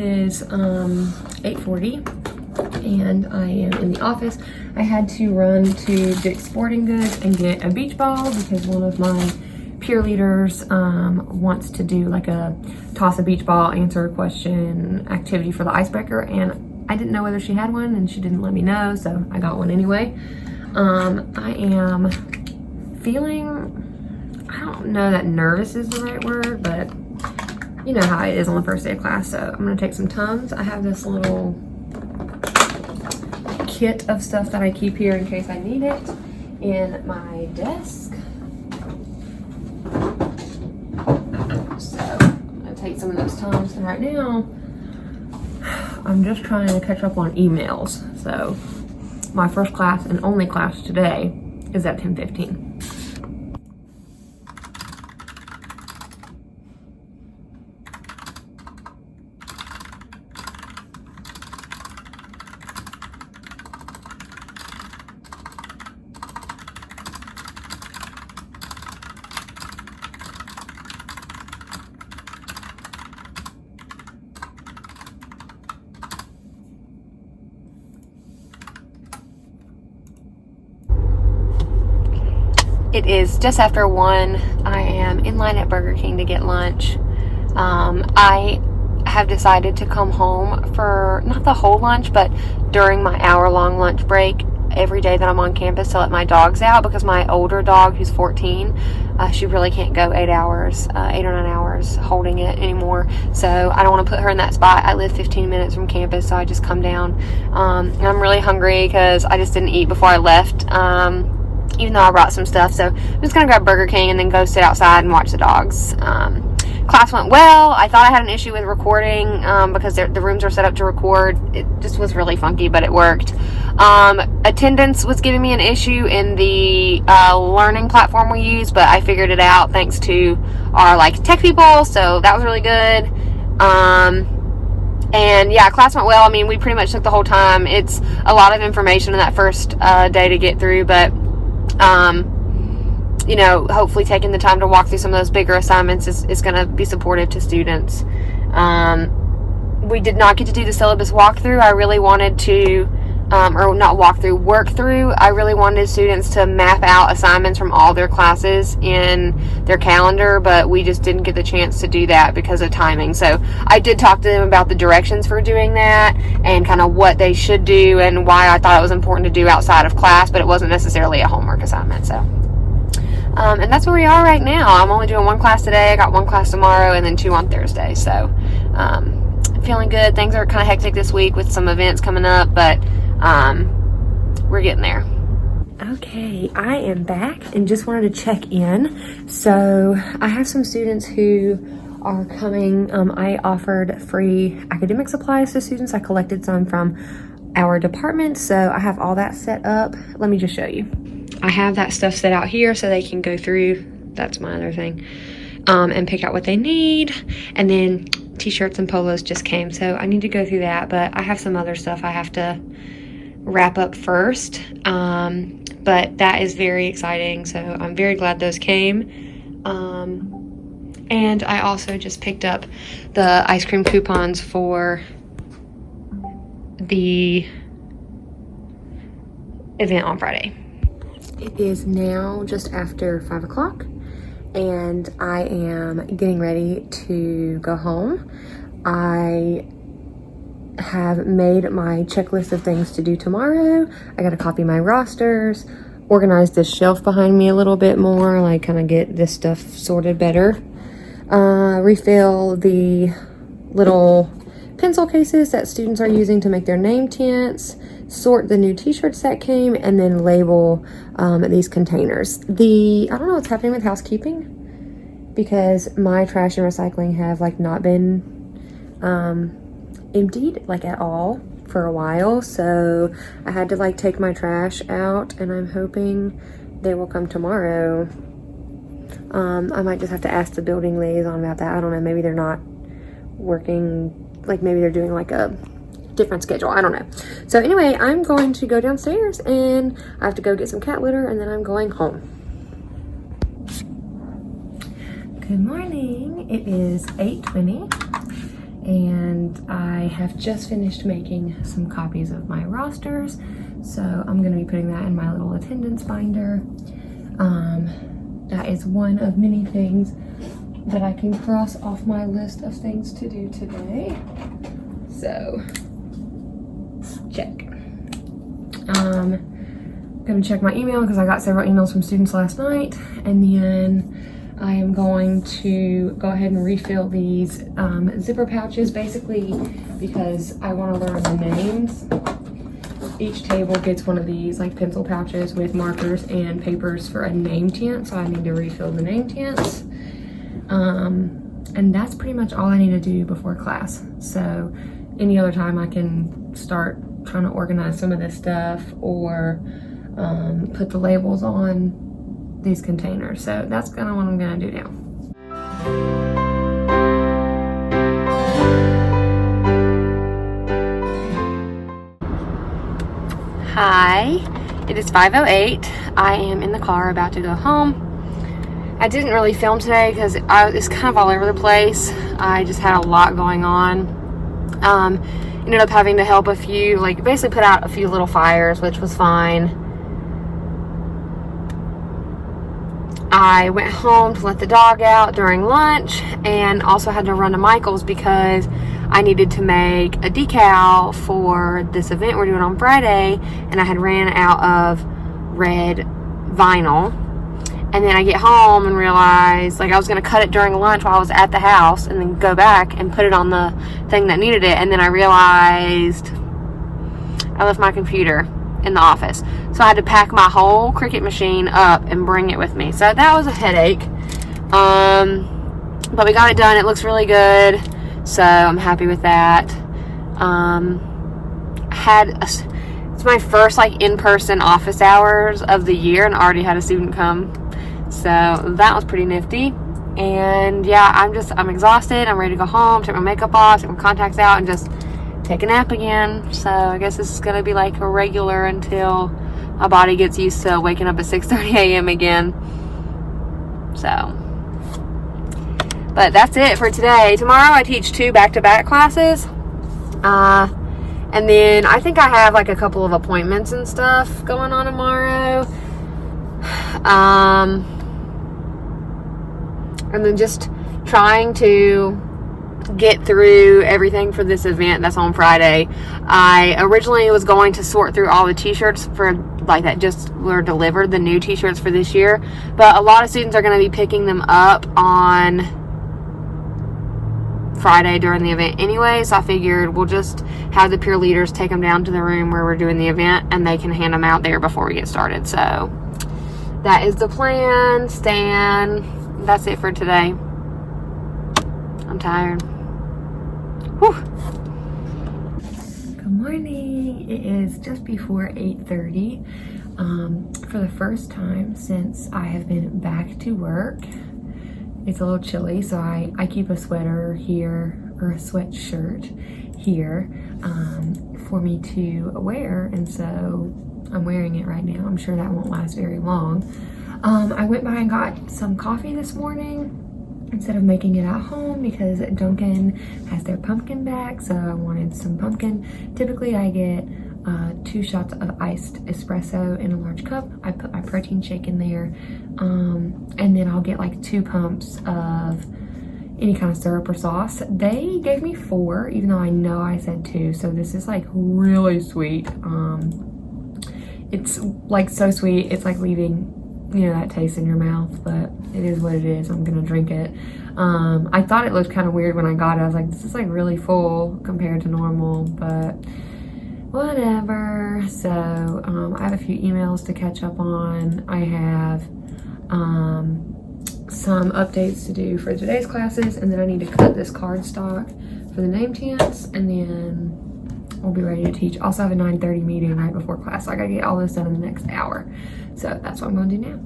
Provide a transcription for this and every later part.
is 8:40 and I am in the office. I had to run to Dick's Sporting Goods and get a beach ball because one of my peer leaders wants to do like a toss a beach ball, answer a question activity for the icebreaker, and I didn't know whether she had one and she didn't let me know, so I got one anyway. I am feeling, I don't know that nervous is the right word, but you know how it is on the first day of class. So I'm gonna take some Tums. I have this little kit of stuff that I keep here in case I need it in my desk. So I'm gonna take some of those Tums, and right now I'm just trying to catch up on emails. So my first class and only class today is at 10:15. It is just after 1. I am in line at Burger King to get lunch. I have decided to come home for not the whole lunch, but during my hour-long lunch break every day that I'm on campus to let my dogs out, because my older dog, who's 14, she really can't go 8 hours, 8 or 9 hours holding it anymore. So I don't want to put her in that spot. I live 15 minutes from campus, so I just come down. And I'm really hungry because I just didn't eat before I left. Even though I brought some stuff, so I'm just gonna grab Burger King and then go sit outside and watch the dogs. Class went well. I thought I had an issue with recording because the rooms are set up to record. It just was really funky, but it worked. Attendance was giving me an issue in the learning platform we use, but I figured it out thanks to our tech people, so that was really good. And yeah, class went well. I mean, we pretty much took the whole time. It's a lot of information in that first day to get through, but you know, hopefully taking the time to walk through some of those bigger assignments is going to be supportive to students. We did not get to do the syllabus walkthrough. I really wanted to, or not walkthrough, work through. I really wanted students to map out assignments from all their classes in their calendar, but we just didn't get the chance to do that because of timing. So I did talk to them about the directions for doing that and kind of what they should do and why I thought it was important to do outside of class, but it wasn't necessarily a homework assignment. So and that's where we are right now. I'm only doing 1 class today. I got 1 class tomorrow and then 2 on Thursday. So feeling good. Things are kind of hectic this week with some events coming up, but we're getting there. Okay, I am back and just wanted to check in. So I have some students who are coming. I offered free academic supplies to students. I collected some from our department, so I have all that set up. Let me just show you. I have that stuff set out here so they can go through. That's my other thing. And pick out what they need. And then t-shirts and polos just came, so I need to go through that, but I have some other stuff I have to wrap up first. But that is very exciting, so I'm very glad those came. And I also just picked up the ice cream coupons for the event on Friday. It is now just after 5 o'clock and I am getting ready to go home. I have made my checklist of things to do tomorrow. I gotta copy my rosters, organize this shelf behind me a little bit more, like kind of get this stuff sorted better. Refill the little pencil cases that students are using to make their name tents, sort the new t-shirts that came, and then label these containers. I don't know what's happening with housekeeping because my trash and recycling have not been emptied at all for a while, so I had to take my trash out, and I'm hoping they will come tomorrow. I might just have to ask the building liaison about that. I don't know, maybe they're not working, maybe they're doing a different schedule, I don't know. So anyway, I'm going to go downstairs and I have to go get some cat litter, and then I'm going home. Good morning. It is 8:20 and I have just finished making some copies of my rosters, so I'm going to be putting that in my little attendance binder. That is one of many things that I can cross off my list of things to do today. So, check. Gonna check my email because I got several emails from students last night, and then I am going to go ahead and refill these zipper pouches, basically because I want to learn the names. Each table gets one of these like pencil pouches with markers and papers for a name tent, so I need to refill the name tents. And that's pretty much all I need to do before class. So any other time I can start trying to organize some of this stuff or put the labels on these containers. So that's kind of what I'm gonna do now. Hi, it is 5:08. I am in the car about to go home. I didn't really film today because it's kind of all over the place. I just had a lot going on. Ended up having to help a few, like basically put out a few little fires, which was fine. I went home to let the dog out during lunch and also had to run to Michael's because I needed to make a decal for this event we're doing on Friday, and I had ran out of red vinyl. And then I get home and realize, like, I was going to cut it during lunch while I was at the house and then go back and put it on the thing that needed it. And then I realized I left my computer in the office. So I had to pack my whole Cricut machine up and bring it with me. So that was a headache. But we got it done. It looks really good. So I'm happy with that. It's my first, like, in-person office hours of the year, and I already had a student come. So that was pretty nifty. And yeah, I'm exhausted. I'm ready to go home, take my makeup off, take my contacts out, and just take a nap again. So I guess this is going to be like a regular until my body gets used to waking up at 6:30 a.m. again. So, but that's it for today. Tomorrow I teach 2 back-to-back classes. And then I think I have like a couple of appointments and stuff going on tomorrow. And then just trying to get through everything for this event that's on Friday. I originally was going to sort through all the t-shirts for like that just were delivered, the new t-shirts for this year, but a lot of students are going to be picking them up on Friday during the event anyway, so I figured we'll just have the peer leaders take them down to the room where we're doing the event and they can hand them out there before we get started. So that is the plan. That's it for today. I'm tired. Whew. Good morning. It is just before 8:30. For the first time since I have been back to work, it's a little chilly, so I keep a sweater here, or a sweatshirt here, for me to wear, and so I'm wearing it right now. I'm sure that won't last very long. I went by and got some coffee this morning instead of making it at home because Dunkin' has their pumpkin back, so I wanted some pumpkin. Typically I get 2 shots of iced espresso in a large cup. I put my protein shake in there, and then I'll get like 2 pumps of any kind of syrup or sauce. They gave me 4, even though I know I said 2, so this is like really sweet. It's like so sweet, it's like leaving, you know, that taste in your mouth, but it is what it is. I'm gonna drink it. I thought it looked kind of weird when I got it. I was like, this is like really full compared to normal, but whatever. So I have a few emails to catch up on. I have some updates to do for today's classes, and then I need to cut this cardstock for the name tents, and then we'll be ready to teach. Also have a 9:30 meeting right before class, so I gotta get all this done in the next hour. So that's what I'm gonna do now.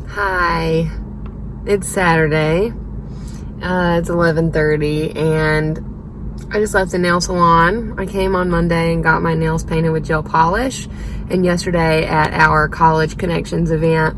Hi, it's Saturday. It's 11:30, and I just left the nail salon. I came on Monday and got my nails painted with gel polish. And yesterday at our College Connections event,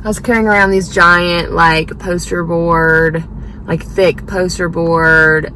I was carrying around these giant, like, poster board, like, thick poster board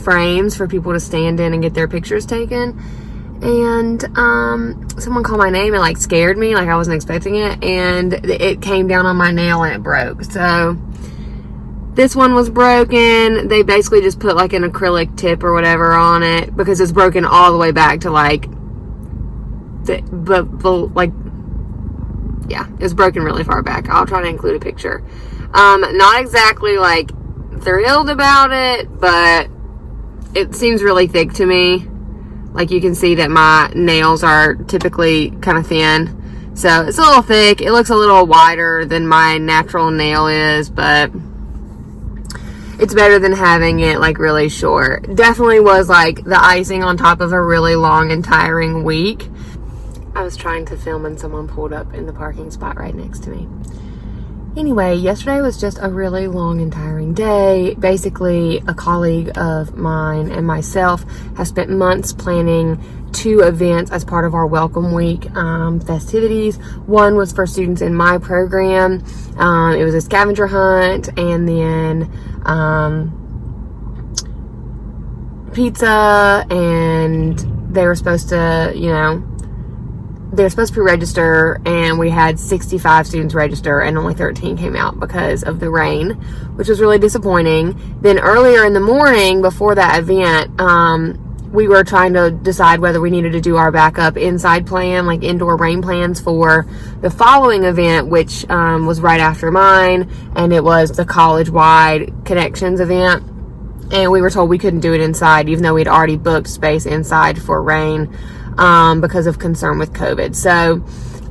frames for people to stand in and get their pictures taken. And someone called my name and, like, scared me, like I wasn't expecting it. And it came down on my nail and it broke. So this one was broken. They basically just put like an acrylic tip or whatever on it because it's broken all the way back to like yeah, it's broken really far back. I'll try to include a picture. Not exactly like thrilled about it, but it seems really thick to me. Like you can see that my nails are typically kind of thin, so it's a little thick. It looks a little wider than my natural nail is, but it's better than having it like really short. Definitely was like the icing on top of a really long and tiring week. I was trying to film and someone pulled up in the parking spot right next to me. Anyway, yesterday was just a really long and tiring day. Basically, a colleague of mine and myself have spent months planning 2 events as part of our Welcome Week festivities. One was for students in my program. It was a scavenger hunt, and then pizza, and they were supposed to, they were supposed to pre-register, and we had 65 students register and only 13 came out because of the rain, which was really disappointing. Then earlier in the morning before that event, we were trying to decide whether we needed to do our backup inside plan, like indoor rain plans for the following event, which was right after mine, and it was the college-wide Connections event. And we were told we couldn't do it inside, even though we'd already booked space inside for rain because of concern with COVID. So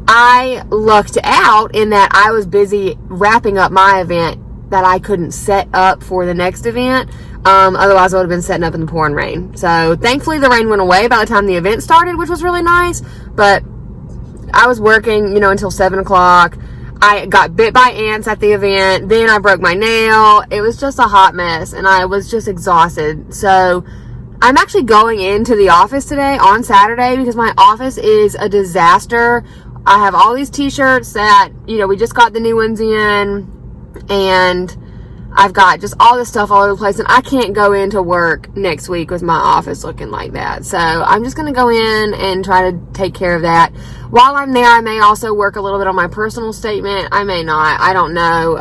I lucked out in that I was busy wrapping up my event that I couldn't set up for the next event. Otherwise I would have been setting up in the pouring rain. So thankfully the rain went away by the time the event started, which was really nice. But I was working, until 7 o'clock. I got bit by ants at the event. Then I broke my nail. It was just a hot mess and I was just exhausted. So I'm actually going into the office today on Saturday because my office is a disaster. I have all these t-shirts that, we just got the new ones in, and I've got just all this stuff all over the place, and I can't go into work next week with my office looking like that. So I'm just going to go in and try to take care of that. While I'm there, I may also work a little bit on my personal statement. I may not. I don't know.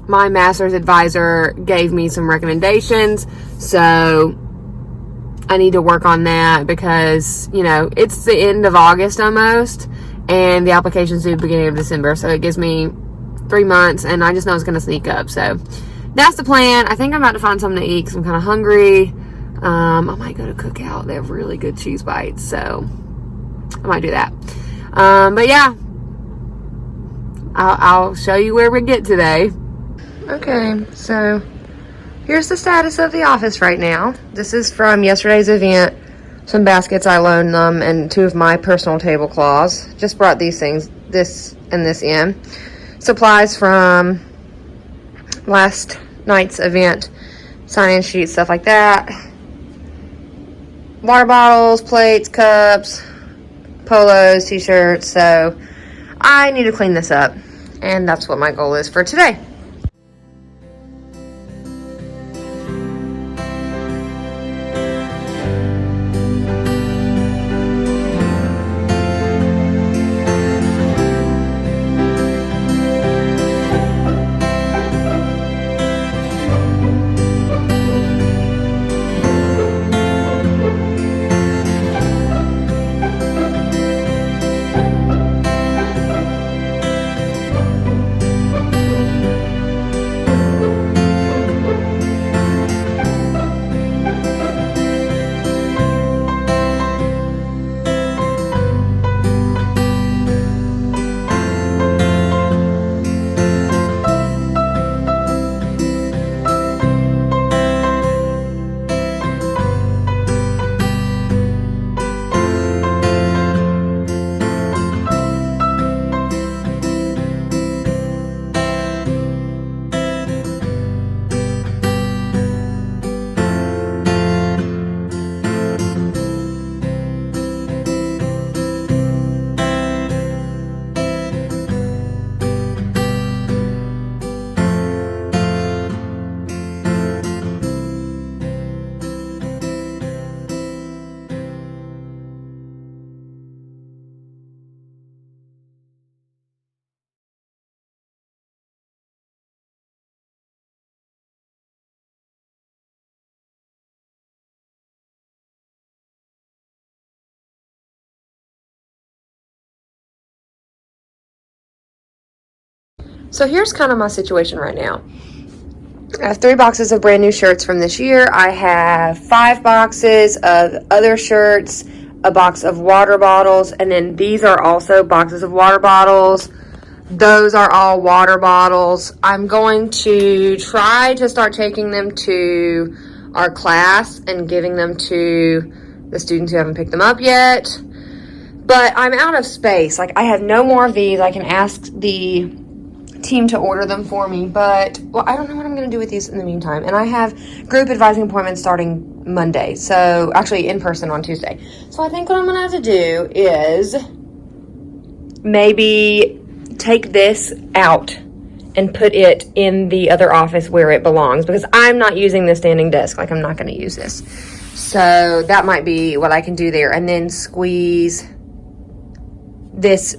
My master's advisor gave me some recommendations, so I need to work on that because, it's the end of August almost, and the application's due beginning of December, so it gives me 3 months, and I just know it's going to sneak up. So that's the plan. I think I'm about to find something to eat because I'm kind of hungry. I might go to Cookout. They have really good cheese bites, so I might do that. But yeah, I'll show you where we get today. Okay, so here's the status of the office right now. This is from yesterday's event. Some baskets I loaned them and 2 of my personal tablecloths. Just brought these things, this and this in. Supplies from last night's event, sign-in sheets, stuff like that. Water bottles, plates, cups, polos, t-shirts. So I need to clean this up, and that's what my goal is for today. So here's kind of my situation right now. I have 3 boxes of brand new shirts from this year. I have 5 boxes of other shirts, a box of water bottles, and then these are also boxes of water bottles. Those are all water bottles. I'm going to try to start taking them to our class and giving them to the students who haven't picked them up yet. But I'm out of space. Like, I have no more of these. I can ask the team to order them for me, but well, I don't know what I'm going to do with these in the meantime. And I have group advising appointments starting Monday, so actually in person on Tuesday. So I think what I'm going to have to do is maybe take this out and put it in the other office where it belongs, because I'm not using this standing desk. Like, I'm not going to use this. So that might be what I can do there, and then squeeze this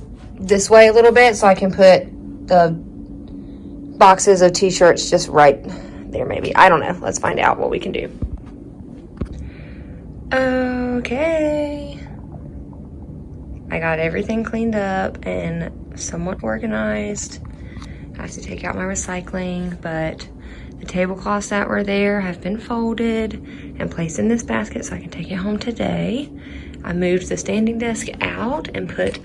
way a little bit so I can put the boxes of t-shirts just right there, maybe. I don't know. Let's find out what we can do. Okay. I got everything cleaned up and somewhat organized. I have to take out my recycling, but the tablecloths that were there have been folded and placed in this basket so I can take it home today. I moved the standing desk out and put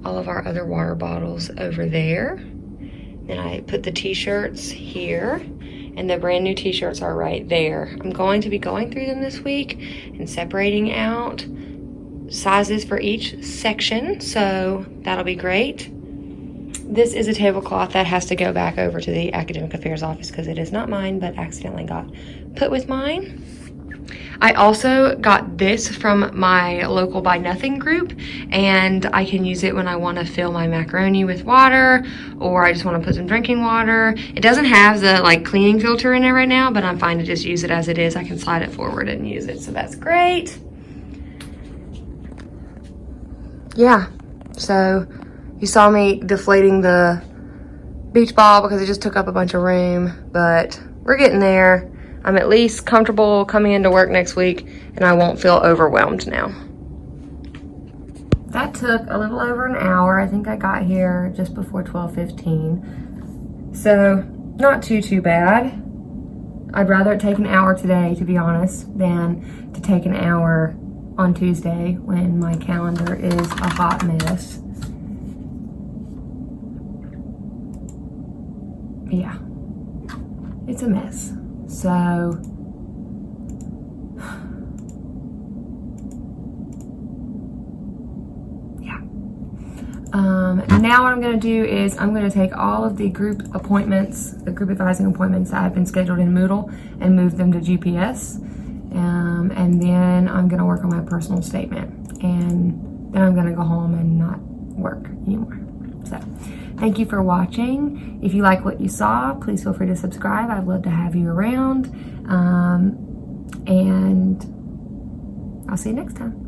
all of our other water bottles over there. Then I put the t-shirts here, and the brand new t-shirts are right there. I'm going to be going through them this week and separating out sizes for each section, so that'll be great. This is a tablecloth that has to go back over to the academic affairs office because it is not mine, but accidentally got put with mine. I also got this from my local Buy Nothing group, and I can use it when I want to fill my macaroni with water, or I just want to put some drinking water. It doesn't have the like cleaning filter in it right now, but I'm fine to just use it as it is. I can slide it forward and use it, so that's great. Yeah, so you saw me deflating the beach ball because it just took up a bunch of room, but we're getting there. I'm at least comfortable coming into work next week, and I won't feel overwhelmed now. That took a little over an hour. I think I got here just before 12:15. So not too bad. I'd rather it take an hour today, to be honest, than to take an hour on Tuesday when my calendar is a hot mess. Yeah, it's a mess. So, yeah. Now what I'm going to do is I'm going to take all of the group appointments, the group advising appointments that have been scheduled in Moodle, and move them to GPS. And then I'm going to work on my personal statement. And then I'm going to go home and not work anymore. So, thank you for watching. If you like what you saw, please feel free to subscribe. I'd love to have you around. And I'll see you next time.